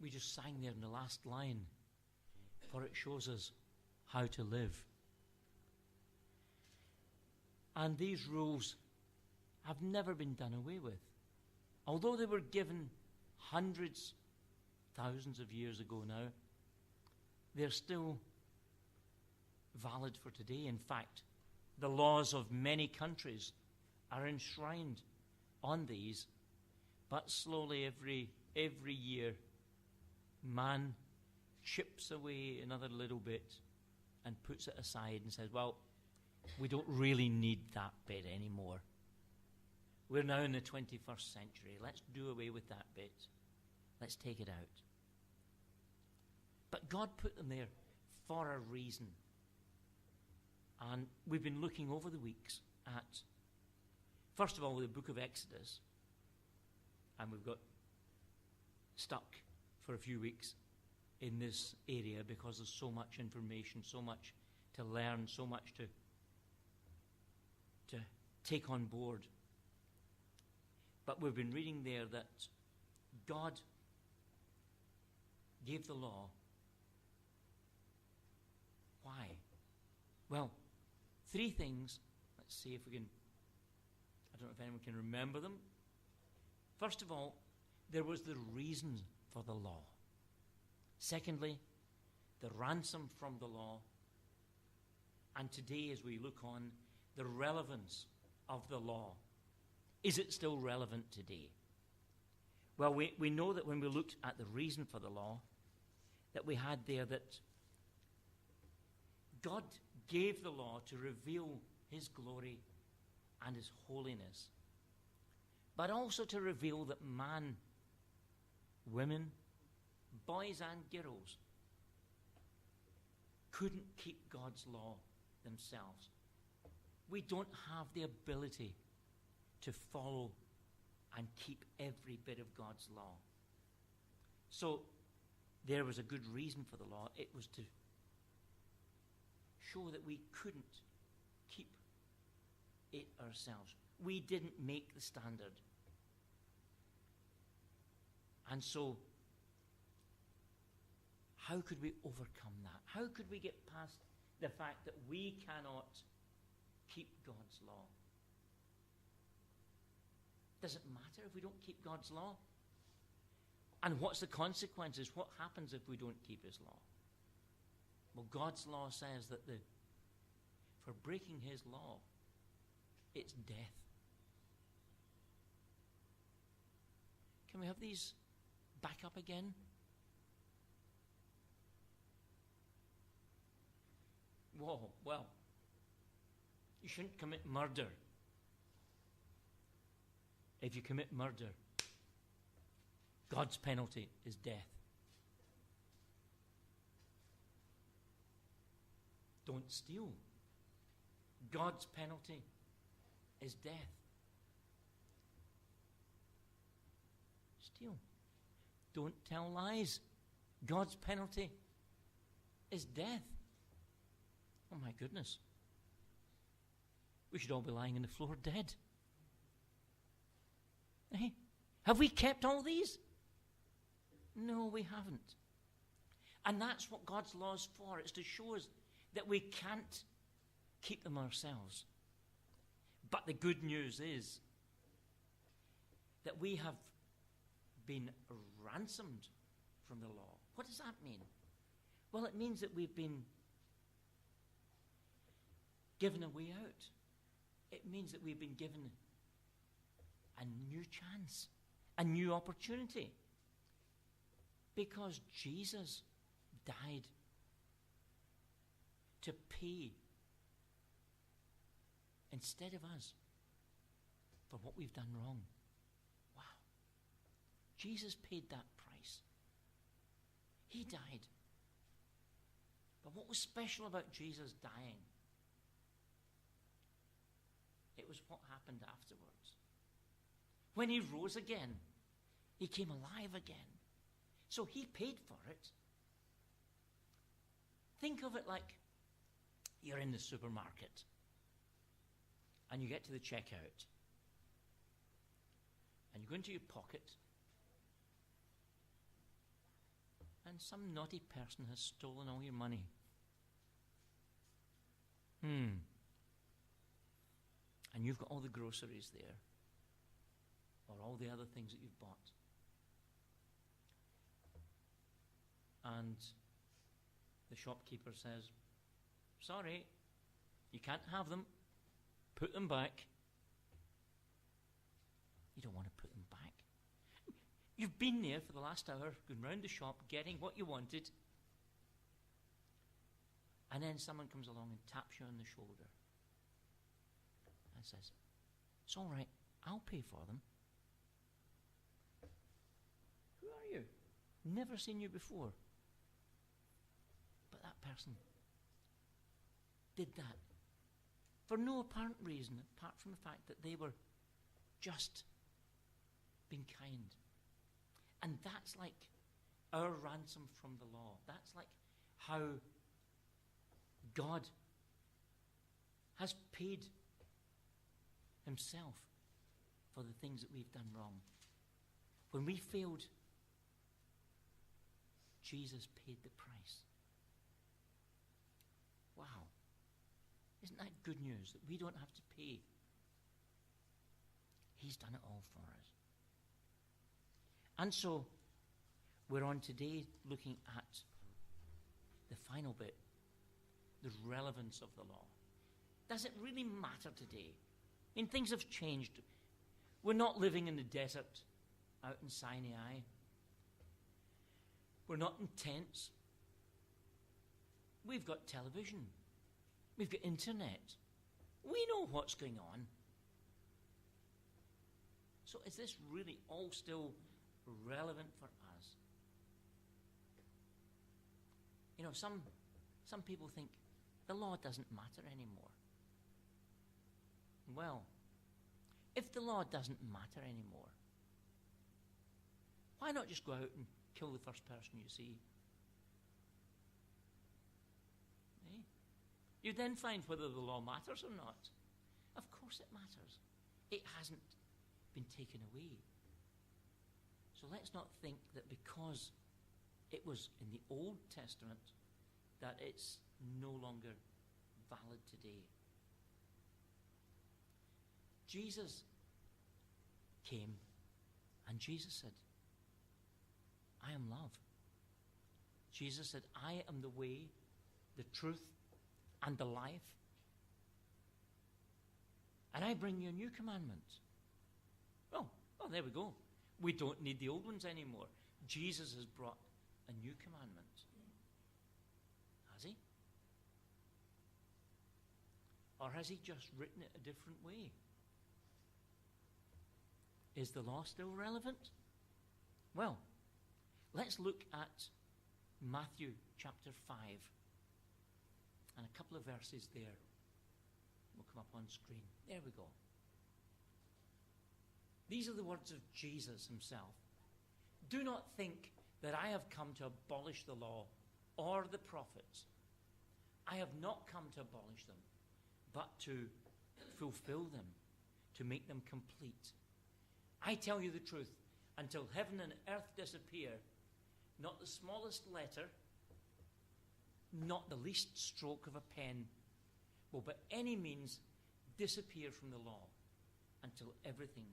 we just sang there in the last line, for it shows us how to live. And these rules have never been done away with. Although they were given hundreds, thousands of years ago now, they're still valid for today. In fact, the laws of many countries are enshrined on these, but slowly every year, man chips away another little bit and puts it aside and says, well, we don't really need that bit anymore. We're now in the 21st century. Let's do away with that bit. Let's take it out. But God put them there for a reason. And we've been looking over the weeks at, first of all, the book of Exodus. And we've got stuck for a few weeks in this area because there's so much information, so much to learn, so much to take on board. But we've been reading there that God gave the law. Why? Well, three things. Let's see if we can, I don't know if anyone can remember them. First of all, there was the reason for the law. Secondly, the ransom from the law. And today, as we look on, the relevance of the law. Is it still relevant today? Well, we know that when we looked at the reason for the law, that we had there that God gave the law to reveal his glory and his holiness, but also to reveal that man, women, boys and girls couldn't keep God's law themselves. We don't have the ability to follow and keep every bit of God's law. So there was a good reason for the law. It was to show that we couldn't keep it ourselves. We didn't make the standard. And so, how could we overcome that? How could we get past the fact that we cannot keep God's law? Does it matter if we don't keep God's law? And what's the consequences? What happens if we don't keep his law? Well, God's law says that for breaking his law, it's death. Can we have these back up again? Whoa, well, you shouldn't commit murder. If you commit murder, God's penalty is death. Don't steal. God's penalty is death. Steal. Don't tell lies. God's penalty is death. Oh my goodness. We should all be lying on the floor dead. Hey, have we kept all these? No, we haven't. And that's what God's law is for. It's to show us that we can't keep them ourselves. But the good news is that we have been ransomed from the law. What does that mean? Well, it means that we've been given a way out. It means that we've been given a new chance, a new opportunity. Because Jesus died to pay instead of us for what we've done wrong. Wow. Jesus paid that price. He died. But what was special about Jesus dying? It was what happened afterwards. When he rose again, he came alive again. So he paid for it. Think of it like you're in the supermarket and you get to the checkout and you go into your pocket and some naughty person has stolen all your money. And you've got all the groceries there, or all the other things that you've bought. And the shopkeeper says, sorry, you can't have them. Put them back. You don't want to put them back. You've been there for the last hour, going round the shop, getting what you wanted. And then someone comes along and taps you on the shoulder and says, it's all right, I'll pay for them. Who are you? Never seen you before. But that person did that for no apparent reason, apart from the fact that they were just being kind. And that's like our ransom from the law. That's like how God has paid himself for the things that we've done wrong. When we failed, Jesus paid the price. Wow. Isn't that good news that we don't have to pay? He's done it all for us. And so, we're on today looking at the final bit, the relevance of the law. Does it really matter today? I mean, things have changed. We're not living in the desert out in Sinai. We're not in tents. We've got television. We've got internet. We know what's going on. So is this really all still relevant for us? You know, some people think the law doesn't matter anymore. Well, if the law doesn't matter anymore, why not just go out and kill the first person you see? Eh? You then find whether the law matters or not. Of course it matters. It hasn't been taken away. So let's not think that because it was in the Old Testament that it's no longer valid today. Jesus came and Jesus said, I am love. Jesus said, I am the way, the truth, and the life. And I bring you a new commandment. Oh, there we go. We don't need the old ones anymore. Jesus has brought a new commandment. Has he? Or has he just written it a different way? Is the law still relevant? Well, let's look at Matthew chapter 5 and a couple of verses there. Will come up on screen. There we go. These are the words of Jesus himself. Do not think that I have come to abolish the law or the prophets. I have not come to abolish them, but to fulfill them, to make them complete. I tell you the truth, until heaven and earth disappear, not the smallest letter, not the least stroke of a pen will by any means disappear from the law until everything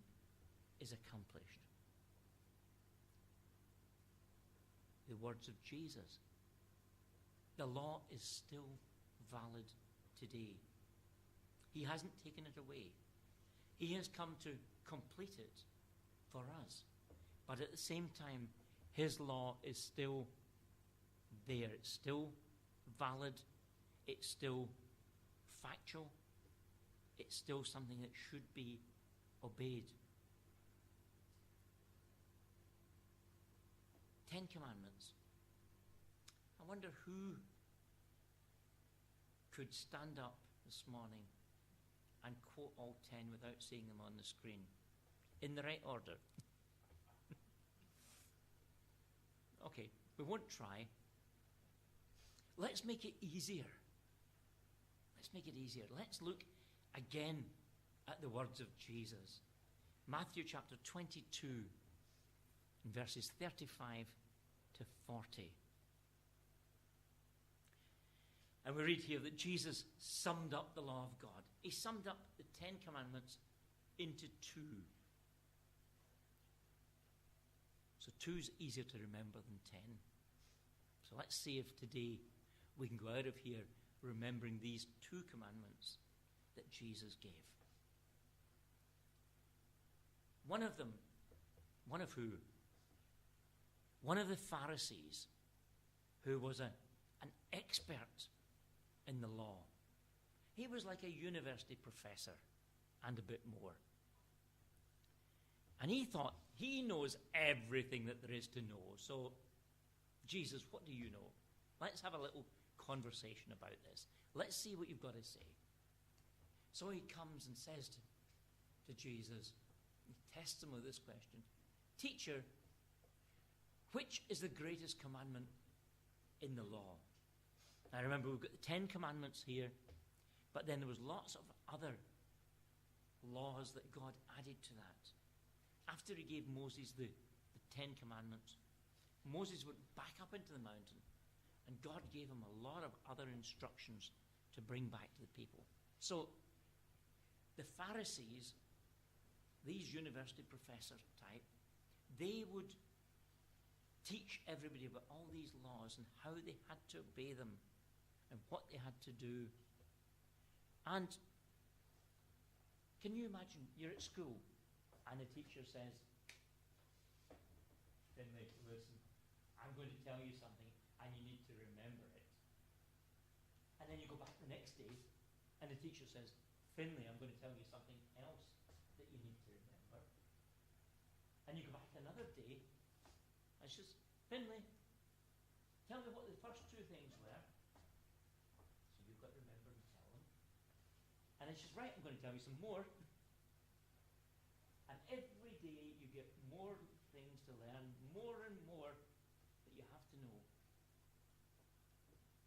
is accomplished. The words of Jesus. The law is still valid today. He hasn't taken it away. He has come to complete it for us. But at the same time, his law is still there. It's still valid. It's still factual. It's still something that should be obeyed. 10 Commandments. I wonder who could stand up this morning and quote all 10 without seeing them on the screen in the right order. Okay, we won't try. Let's make it easier. Let's make it easier. Let's look again at the words of Jesus. Matthew chapter 22, verses 35 to 40. And we read here that Jesus summed up the law of God. He summed up the 10 Commandments into 2. So 2 is easier to remember than 10. So let's see if today we can go out of here remembering these 2 commandments that Jesus gave. One of them, one of who? One of the Pharisees, who was an expert in the law. He was like a university professor and a bit more. And he thought he knows everything that there is to know. So, Jesus, what do you know? Let's have a little conversation about this. Let's see what you've got to say. So he comes and says to Jesus, he tests him with this question. Teacher, which is the greatest commandment in the law? Now remember, we've got the 10 commandments here, but then there was lots of other laws that God added to that. After he gave Moses the 10 commandments, Moses went back up into the mountain, and God gave him a lot of other instructions to bring back to the people. So the Pharisees, these university professor type, they would teach everybody about all these laws and how they had to obey them and what they had to do. And can you imagine, you're at school and the teacher says, Finlay, listen, I'm going to tell you something and you need to remember it. And then you go back the next day and the teacher says, Finlay, I'm going to tell you something else that you need to remember. And you go back another day and she says, Finlay, tell me what the first 2 things were. So you've got to remember and tell them. And then she says, right, I'm going to tell you some more. And every day you get more things to learn, more and more that you have to know.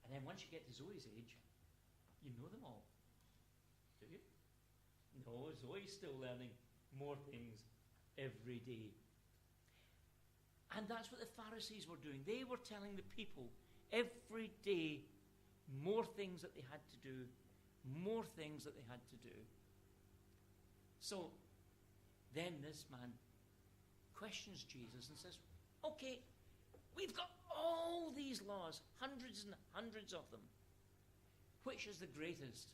And then once you get to Zoe's age, you know them all. Do you? No, Zoe's still learning more things every day. And that's what the Pharisees were doing. They were telling the people every day more things that they had to do, more things that they had to do. So then this man questions Jesus and says, okay, we've got all these laws, hundreds and hundreds of them. Which is the greatest?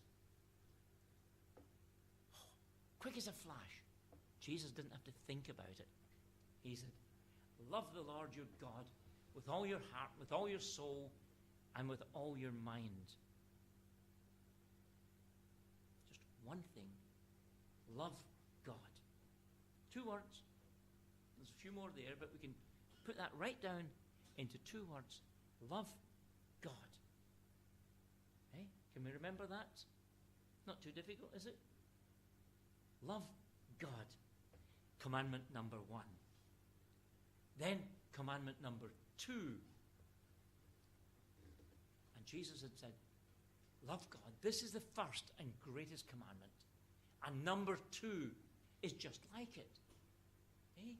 Quick as a flash. Jesus didn't have to think about it. He said, love the Lord your God with all your heart, with all your soul, and with all your mind. Just one thing. Love God. 2 words. There's a few more there, but we can put that right down into 2 words. Love God. Hey, can we remember that? Not too difficult, is it? Love God. Commandment number 1. Then commandment number 2. And Jesus had said, love God. This is the first and greatest commandment. And number 2 is just like it. Eh?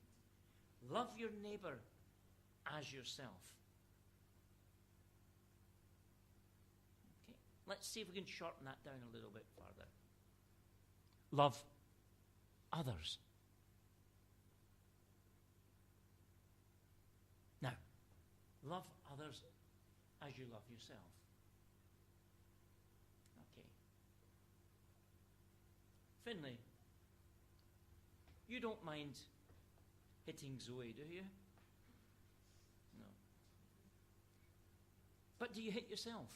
Love your neighbor as yourself. Okay, let's see if we can shorten that down a little bit further. Love others. Now, love others as you love yourself. Okay. Finlay, you don't mind hitting Zoe, do you? No. But do you hit yourself?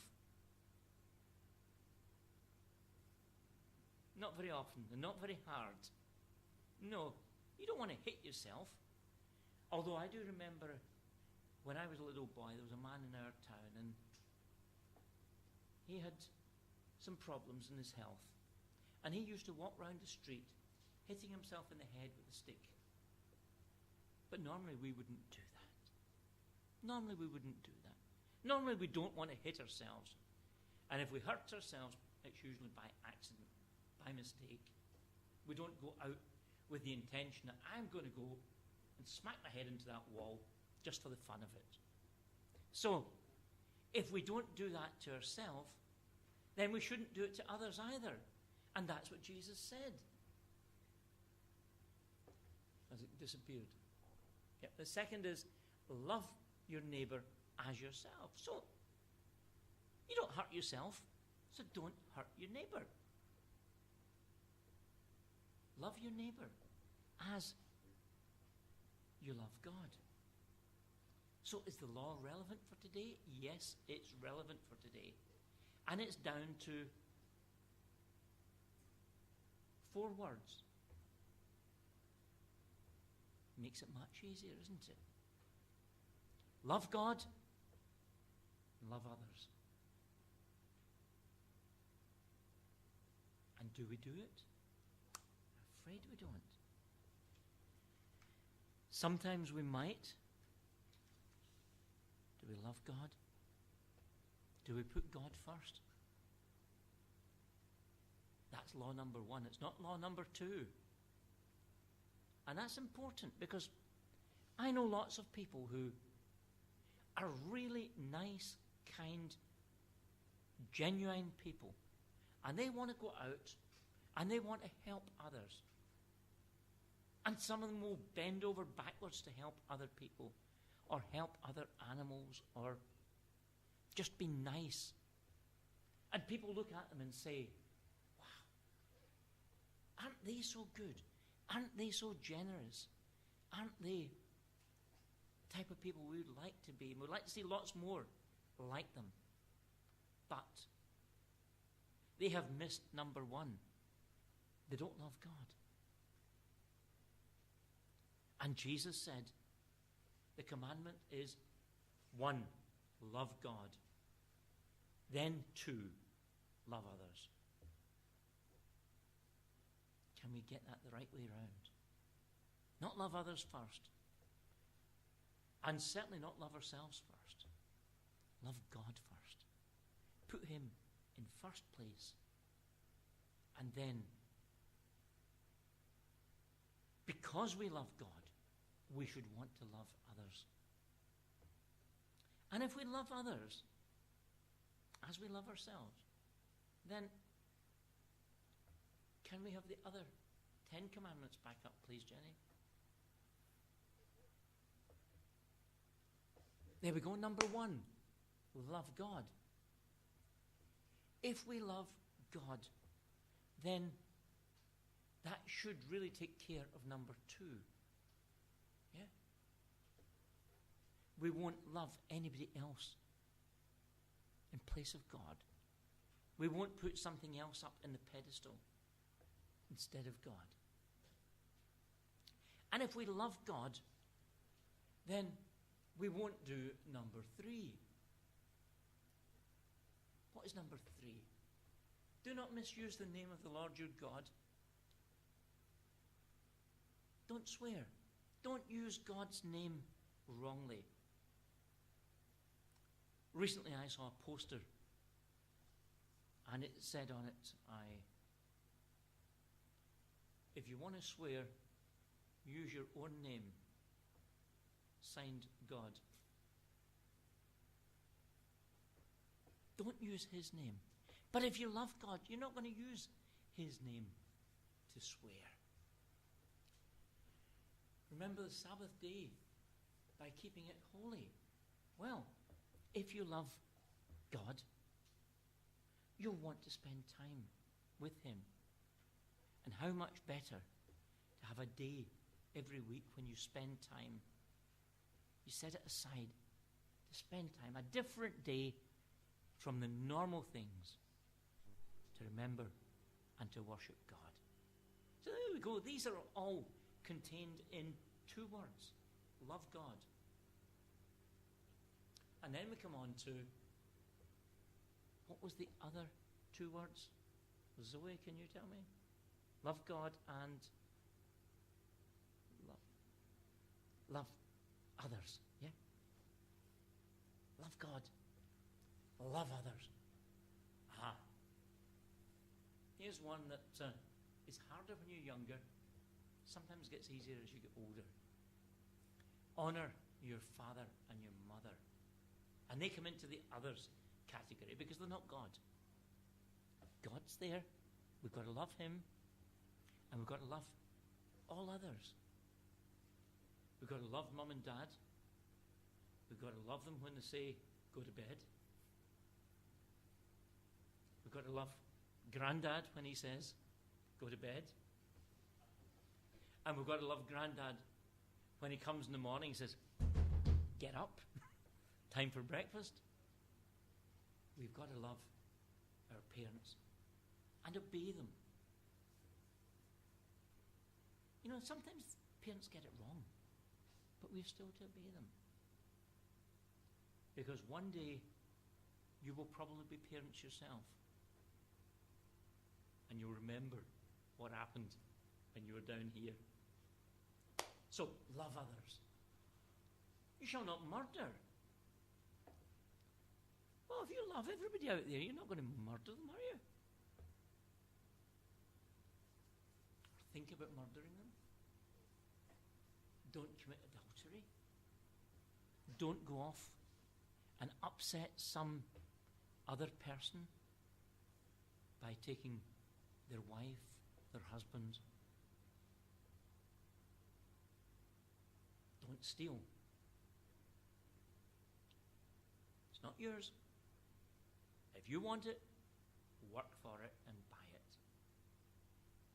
Not very often, and not very hard. No, you don't want to hit yourself. Although I do remember when I was a little boy, there was a man in our town, and he had some problems in his health. And he used to walk round the street, hitting himself in the head with a stick. But normally we wouldn't do that. Normally we wouldn't do that. Normally we don't want to hit ourselves. And if we hurt ourselves, it's usually by accident, by mistake. We don't go out with the intention that I'm going to go and smack my head into that wall just for the fun of it. So, if we don't do that to ourselves, then we shouldn't do it to others either. And that's what Jesus said. Has it disappeared? Yep. The second is love your neighbour as yourself. So, you don't hurt yourself, so don't hurt your neighbour. Love your neighbour as you love God. So is the law relevant for today? Yes, it's relevant for today. And it's down to 4 words. Makes it much easier, isn't it? Love God and love others. And do we do it? I'm afraid we don't. Sometimes we might. Do we love God? Do we put God first? That's law number 1. It's not law number 2. And that's important because I know lots of people who are really nice, kind, genuine people. And they want to go out and they want to help others. And some of them will bend over backwards to help other people or help other animals or just be nice. And people look at them and say, wow, aren't they so good? Aren't they so generous? Aren't they the type of people we would like to be? And we'd like to see lots more like them. But they have missed number 1. They don't love God. And Jesus said, the commandment is 1, love God. Then 2, love others. Can we get that the right way around? Not love others first. And certainly not love ourselves first. Love God first. Put him in first place. And then, because we love God, we should want to love others. And if we love others as we love ourselves, then can we have the other 10 commandments back up, please, Jenny? There we go. Number 1, love God. If we love God, then that should really take care of number 2. Yeah? We won't love anybody else in place of God. We won't put something else up in the pedestal instead of God. And if we love God, then we won't do number 3. What is number 3? Do not misuse the name of the Lord your God. Don't swear. Don't use God's name wrongly. Recently I saw a poster and it said on it, if you want to swear, use your own name. Signed, God. Don't use his name. But if you love God, you're not going to use his name to swear. Remember the Sabbath day by keeping it holy. Well, if you love God, you'll want to spend time with him. And how much better to have a day every week when you spend time. You set it aside to spend time, a different day from the normal things to remember and to worship God. So there we go. These are all contained in 2 words. Love God. And then we come on to, what was the other 2 words? Zoe, can you tell me? Love God and love others. Yeah? Love God. Love others. Aha. Here's one that is harder when you're younger. Sometimes gets easier as you get older. Honor your father and your mother. And they come into the others category because they're not God. God's there. We've got to love him. And we've got to love all others. We've got to love mum and dad. We've got to love them when they say, go to bed. We've got to love Grandad when he says, go to bed. And we've got to love Grandad when he comes in the morning and says, get up, time for breakfast. We've got to love our parents and obey them. You know, sometimes parents get it wrong, but we've still to obey them. Because one day, you will probably be parents yourself. And you'll remember what happened when you were down here. So, love others. You shall not murder. Well, if you love everybody out there, you're not going to murder them, are you? Or think about murdering them. Don't commit adultery. Don't go off and upset some other person by taking their wife, their husband. Don't steal. It's not yours. If you want it, work for it and buy it.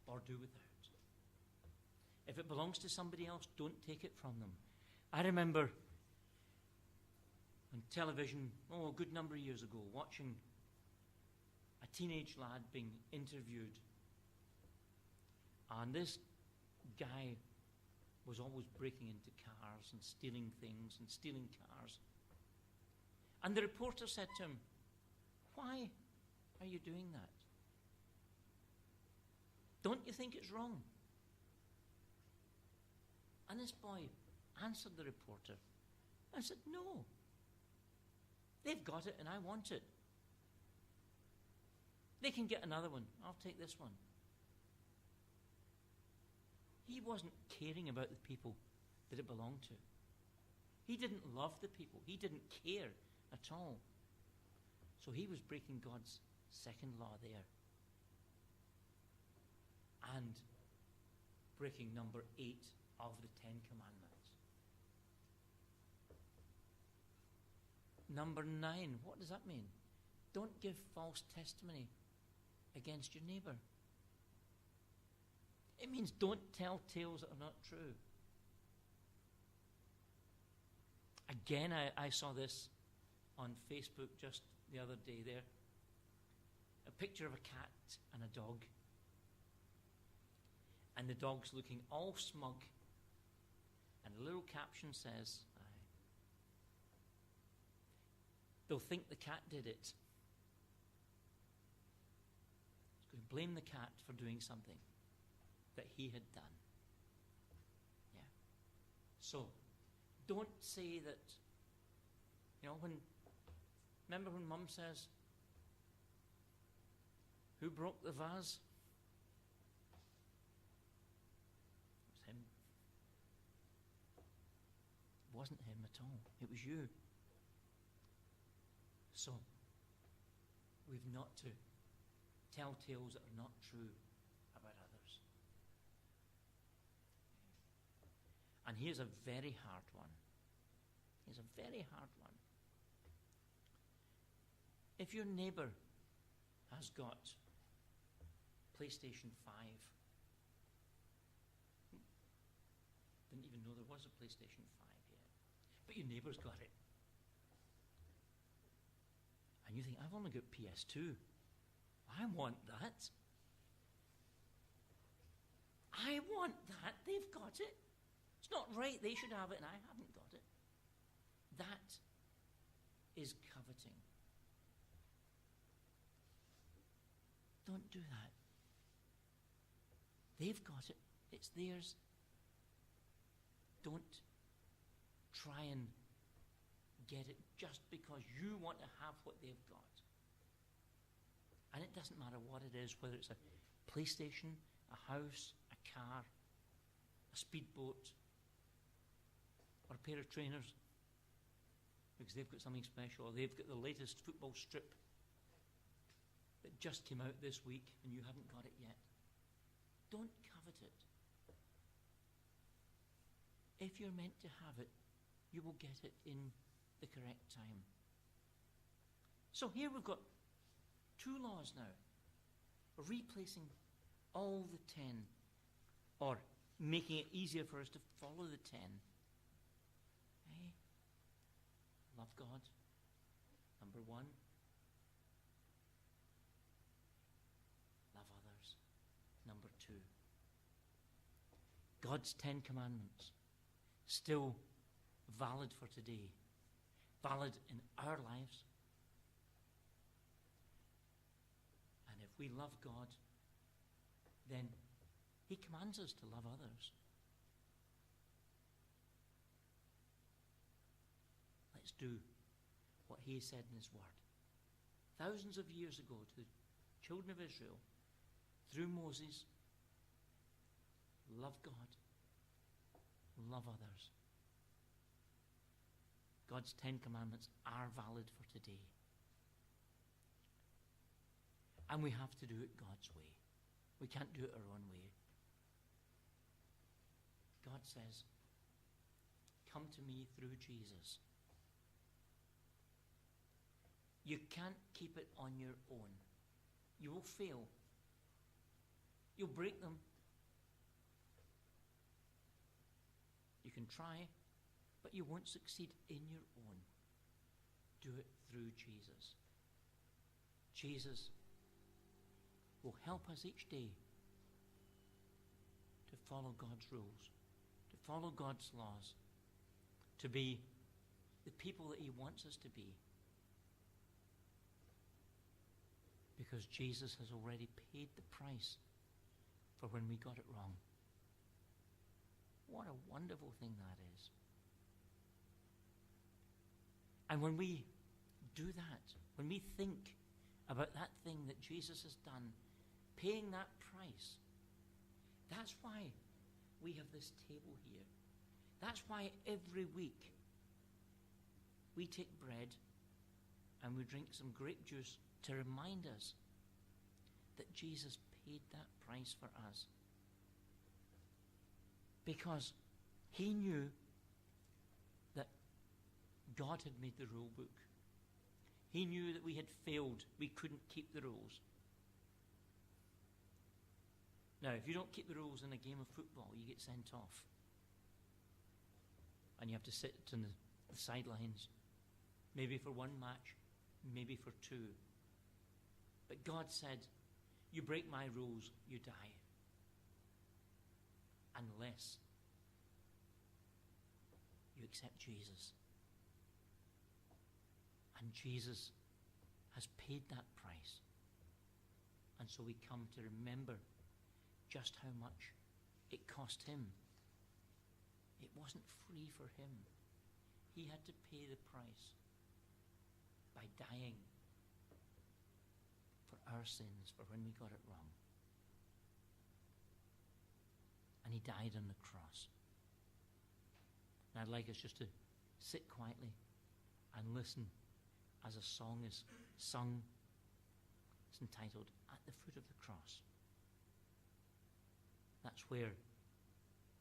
Or do without. If it belongs to somebody else, don't take it from them. I remember on television, a good number of years ago, watching a teenage lad being interviewed. And this guy was always breaking into cars and stealing things and stealing cars. And the reporter said to him, why are you doing that? Don't you think it's wrong? And this boy answered the reporter. I said, no. They've got it and I want it. They can get another one. I'll take this one. He wasn't caring about the people that it belonged to. He didn't love the people. He didn't care at all. So he was breaking God's second law there. And breaking number 8 of the 10 Commandments. Number 9, what does that mean? Don't give false testimony against your neighbour. It means don't tell tales that are not true. Again, I saw this on Facebook just the other day there. A picture of a cat and a dog. And the dog's looking all smug. And the little caption says, they'll think the cat did it. It's going to blame the cat for doing something that he had done. Yeah. So, don't say that, remember when Mum says, who broke the vase? It was him. It wasn't him at all. It was you. So, we've not to tell tales that are not true about others. And here's a very hard one. Here's a very hard one. If your neighbour has got PlayStation 5, didn't even know there was a PlayStation 5 yet, but your neighbour's got it. And you think, I've only got PS2. I want that. I want that. They've got it. It's not right. They should have it and I haven't got it. That is coveting. Don't do that. They've got it. It's theirs. Don't try and get it just because you want to have what they've got. And it doesn't matter what it is, whether it's a PlayStation, a house, a car, a speedboat, or a pair of trainers, because they've got something special, or they've got the latest football strip that just came out this week and you haven't got it yet, don't covet it. If you're meant to have it, you will get it in the correct time. So here we've got 2 laws now, replacing all the 10, or making it easier for us to follow the 10. Eh? Love God, number 1. Love others, number 2. God's 10 commandments, still valid for today, valid in our lives. And if we love God, then He commands us to love others. Let's do what He said in His Word. Thousands of years ago, to the children of Israel, through Moses, love God, love others. God's 10 commandments are valid for today. And we have to do it God's way. We can't do it our own way. God says, come to me through Jesus. You can't keep it on your own. You will fail. You'll break them. You can try, but you won't succeed in your own. Do it through Jesus. Jesus will help us each day to follow God's rules, to follow God's laws, to be the people that He wants us to be. Because Jesus has already paid the price for when we got it wrong. What a wonderful thing that is. And when we do that, when we think about that thing that Jesus has done, paying that price, that's why we have this table here. That's why every week we take bread and we drink some grape juice to remind us that Jesus paid that price for us. Because He knew that God had made the rule book. He knew that we had failed. We couldn't keep the rules. Now, if you don't keep the rules in a game of football, you get sent off. And you have to sit on the sidelines, maybe for 1 match, maybe for 2. But God said, you break my rules, you die. Unless you accept Jesus. And Jesus has paid that price. And so we come to remember just how much it cost Him. It wasn't free for Him. He had to pay the price by dying for our sins, for when we got it wrong. And He died on the cross. And I'd like us just to sit quietly and listen as a song is sung. It's entitled, At the Foot of the Cross. That's where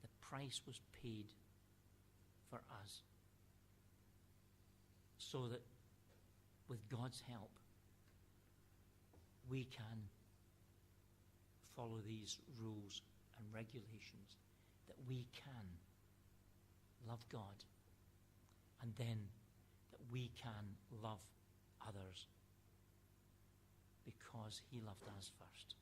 the price was paid for us, so that with God's help, we can follow these rules and regulations, that we can love God, and then that we can love others because He loved us first.